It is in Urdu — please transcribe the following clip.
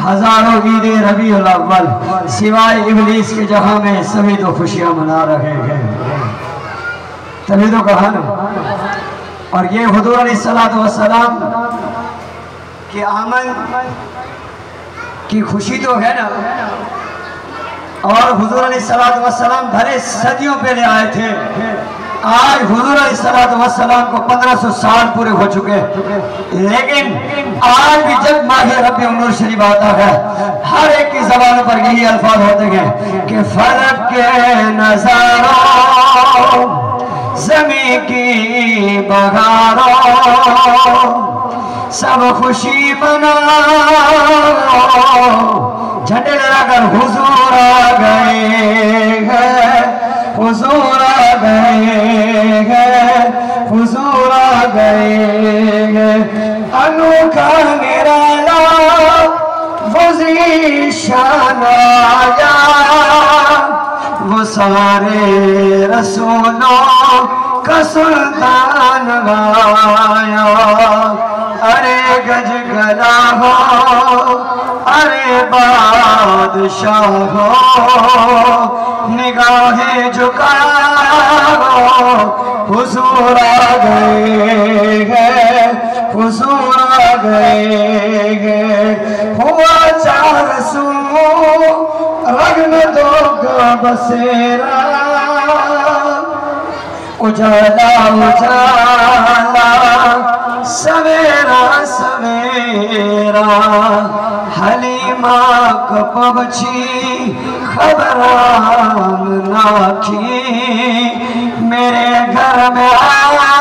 ہزاروں عید ربیع الاول سوائے ابلیس کے جہاں میں سبھی تو خوشیاں منا رہے ہیں. تبھی تو کہا نا. اور یہ حضور علیہ السلام کی آمد کی خوشی تو ہے نا. اور حضور علیہ السلام بھلے صدیوں پہلے آئے تھے. آج حضور علیہ السلام کو 1500 سال پورے ہو چکے. لیکن آج بھی جب ماہ ربیع النور شریف آتا ہے ہر ایک کی زبانوں پر یہی الفاظ ہوتے ہیں کہ فرق کے نظاروں زمین کی بہاروں سب خوشی مناؤ. جھنڈے لگا کر حضور آ گئے ہیں, حضور آ گئے ہیں, حضور آ گئے ہیں. انوکھا نرالا وہ ذیشان آیا, وہ سارے رسولوں کا سلطان آیا. ارے گج گلا ہو, ارے بادشاہ ہو, نگاہیں جھکاؤ, حضور آ گئے ہیں, حضور آ گئے ہیں. ہوا چار سو رگن دو کا بسیرا, اجالا اجالا سویرا سویرا. حلیمہ کو پہنچی خبران نہ تھی, میرے گھر میں آیا